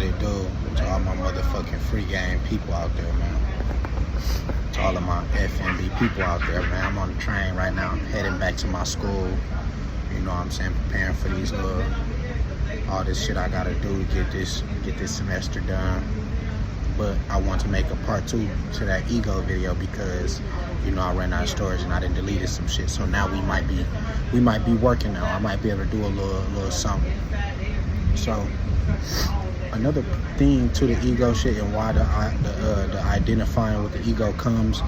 it do to all my motherfucking free game people out there, man. To all of my FNB people out there, man. I'm on the train right now. I'm heading back to my school. You know what I'm saying? Preparing for these all this shit I gotta do to get this semester done. But I want to make a part 2 to that Ego video because, you know, I ran out of storage and I done deleted some shit. So now we might be working now. I might be able to do a little something. So another thing to the ego shit and why the identifying with the ego comes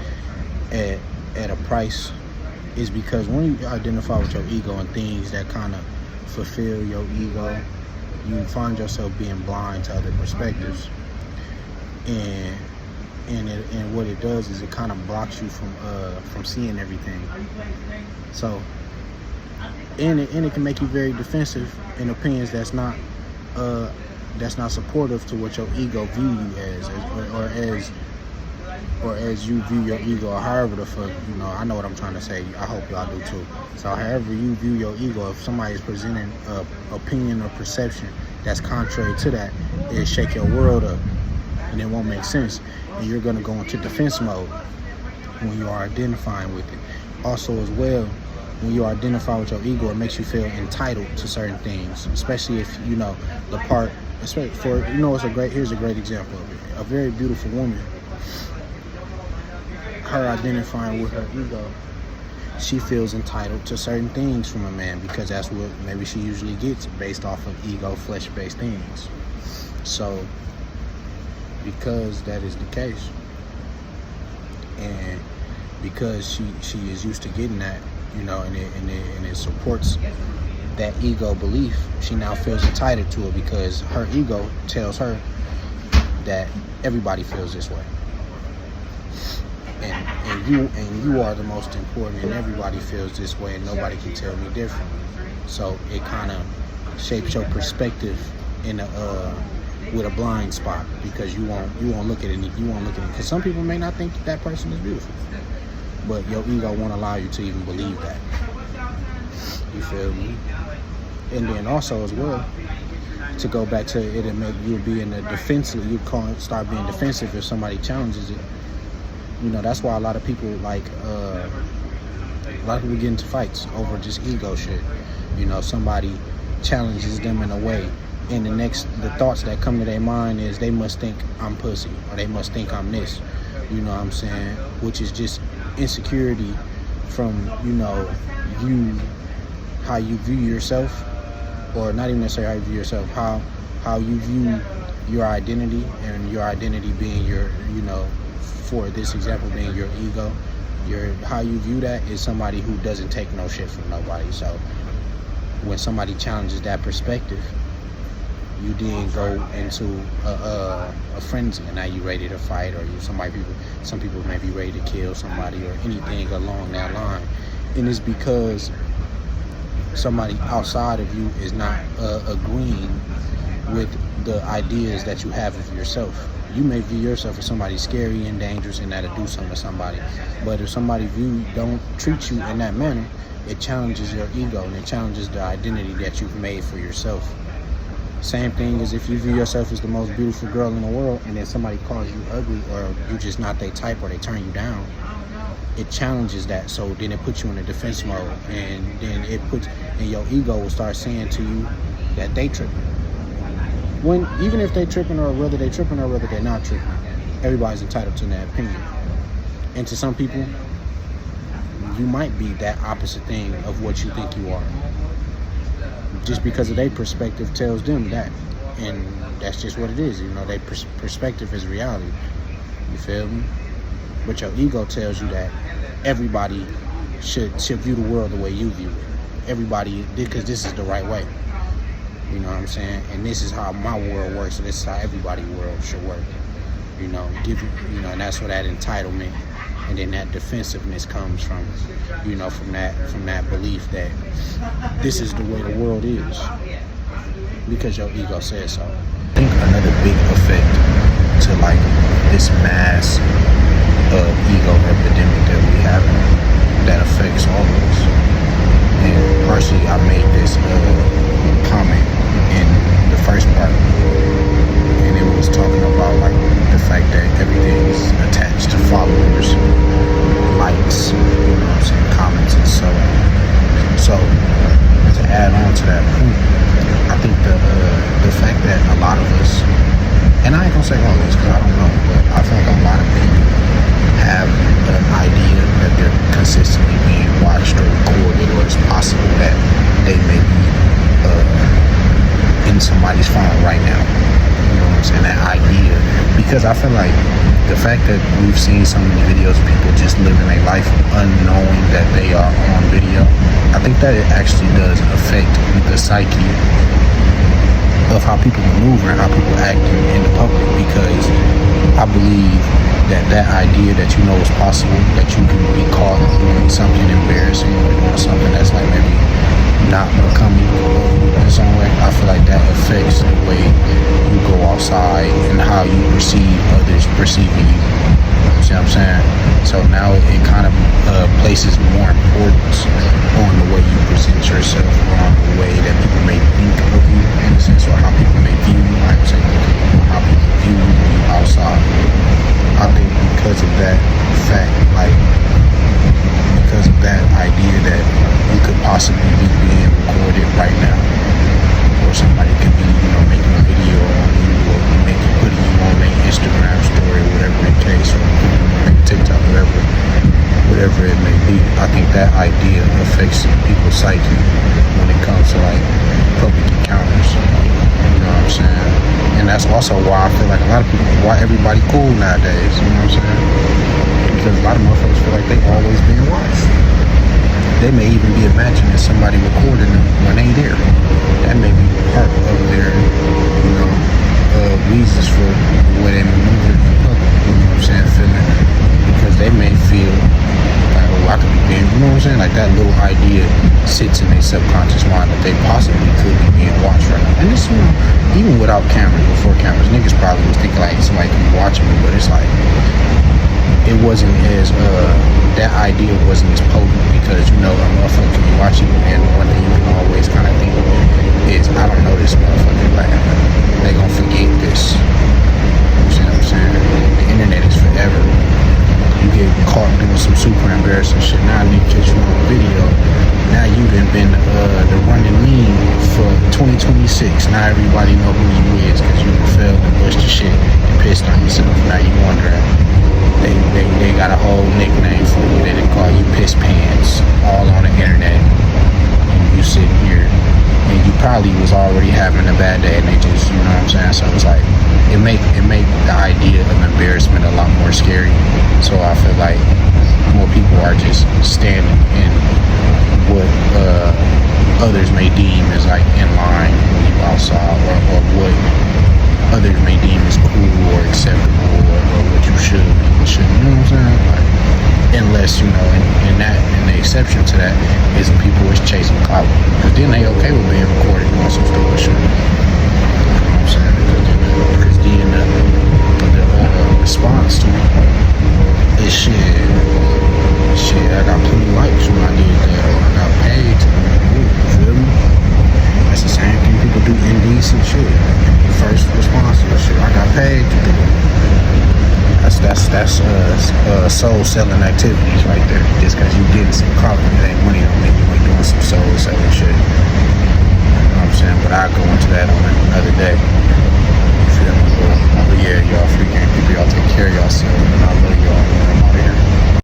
at a price is because when you identify with your ego and things that kind of fulfill your ego, you find yourself being blind to other perspectives. And what it does is it kind of blocks you from seeing everything. So and it can make you very defensive in opinions that's not supportive to what your ego view you as, or as you view your ego, or however the fuck, you know, I know what I'm trying to say. I hope y'all do too. So however you view your ego, if somebody's presenting a opinion or perception that's contrary to that, it'll shake your world up and it won't make sense. And you're gonna go into defense mode when you are identifying with it. Also as well, when you identify with your ego, it makes you feel entitled to certain things, especially if, you know, the part, especially for, you know, here's a great example of it. A very beautiful woman, her identifying with her ego, she feels entitled to certain things from a man because that's what maybe she usually gets based off of ego, flesh-based things. So because that is the case, and because she is used to getting that, you know, and it supports that ego belief, she now feels entitled to it because her ego tells her that everybody feels this way, and you are the most important, and everybody feels this way, and nobody can tell me different. So it kind of shapes your perspective in with a blind spot because you won't look at it. Because some people may not think that person is beautiful, but your ego won't allow you to even believe that. You feel me? And then also as well, to go back to it, and make you be in the defensive. Start being defensive if somebody challenges it. You know, that's why a lot of people get into fights over just ego shit. You know, somebody challenges them in a way, and the thoughts that come to their mind is they must think I'm pussy, or they must think I'm this. You know what I'm saying? Which is just insecurity from, you know, how you view yourself, or not even necessarily how you view yourself, how you view your identity, and your identity being your, you know, for this example being your ego. How you view that is somebody who doesn't take no shit from nobody. So when somebody challenges that perspective, you then go into a frenzy, and now you ready to fight, or some people may be ready to kill somebody or anything along that line. And it's because somebody outside of you is not agreeing with the ideas that you have of yourself. You may view yourself as somebody scary and dangerous and that'll do something to somebody. But if somebody don't treat you in that manner, it challenges your ego, and it challenges the identity that you've made for yourself. Same thing as if you view yourself as the most beautiful girl in the world, and then somebody calls you ugly, or you just not their type, or they turn you down. It challenges that, so then it puts you in a defense mode, and then and your ego will start saying to you that they tripping. When even if they tripping, or whether they tripping or whether they're not tripping, everybody's entitled to that opinion. And to some people, you might be that opposite thing of what you think you are. Just because of their perspective tells them that, and that's just what it is. You know, their perspective is reality. You feel me? But your ego tells you that everybody should view the world the way you view it. Everybody, because this is the right way. You know what I'm saying? And this is how my world works, so this is how everybody's world should work. You know, and that's where that entitlement and then that defensiveness comes from. You know, from that belief that this is the way the world is, because your ego says so. I think another big effect to like this mass ego epidemic that we have that affects all of us. And partially, I made this comment in the first part, and gonna say always because I don't know, but I feel like a lot of people have an idea that they're consistently being watched or recorded, or it's possible that they may be in somebody's phone right now. You know what I'm saying? That idea, because I feel like the fact that we've seen so many videos of people just living their life unknowing that they are on video, I think that it actually does affect the psyche of how people maneuver and how people act in the public, because I believe that idea that you know is possible, that you can be caught doing something embarrassing or doing something that's like maybe not becoming in some way, I feel like that affects the way you go outside and how you perceive others perceiving you. See what I'm saying? So now it kind of places more importance on the way you present yourself, or on the way that people may think of you, in a sense, or how people may view you. I would say how people view you when you outside. I think because of that fact, like because of that idea that you could possibly be being recorded right now, or somebody could be, making a video on you, or putting you on their Instagram story, whatever the case, or maybe TikTok, whatever it may be. I think that idea affects people's psyche when it comes to like public encounters. You know what I'm saying? And that's also why I feel like a lot of people, why everybody cool nowadays. You know what I'm saying? Because a lot of motherfuckers feel like they always being watched. They may even be imagining somebody recording them when they there. That may be part of their, reasons for the way they maneuver in public. You know what I'm saying? Feeling, because they may feel like, oh, I could be being, you know what I'm saying? Like that little idea sits in their subconscious mind that they possibly could be being watched right now. And this, even without cameras, before cameras, niggas probably was thinking like somebody could be watching me, but it's like, it wasn't as that idea wasn't as potent, because a motherfucker can be watching you, and one thing you can always kind of think is, I don't know this motherfucker, like they gonna forget this. You see what I'm saying? The internet is forever. You get caught doing some super embarrassing shit, now they catch you on video. Now you done been the running meme for 2026. Now everybody know who you is, because you fell and busted your shit and pissed on yourself. Now you wondering. They got a whole nickname for you. They call you Piss Pants, all on the internet. And you sit here and you probably was already having a bad day, and they just, you know what I'm saying? So it's like it make the idea of embarrassment a lot more scary. So I feel like more people are just standing in what others may deem as like in line when you outside, or what others may deem as cool or acceptable, or what you should and shouldn't, you know what I'm saying? Like, unless, and the exception to that is when people is chasing clout, because then they okay with being recorded doing some stupid shit. You know what I'm saying? Because then the response to it is shit, I got plenty of likes when I did that, or I got paid to do it, you feel me? That's the same thing people do indecent shit. First response to the shit, I got paid to do it. That's soul selling activities right there. Just because you getting some clout, it ain't money, don't mean you ain't doing some soul selling shit. You know what I'm saying? But I'll go into that on another day.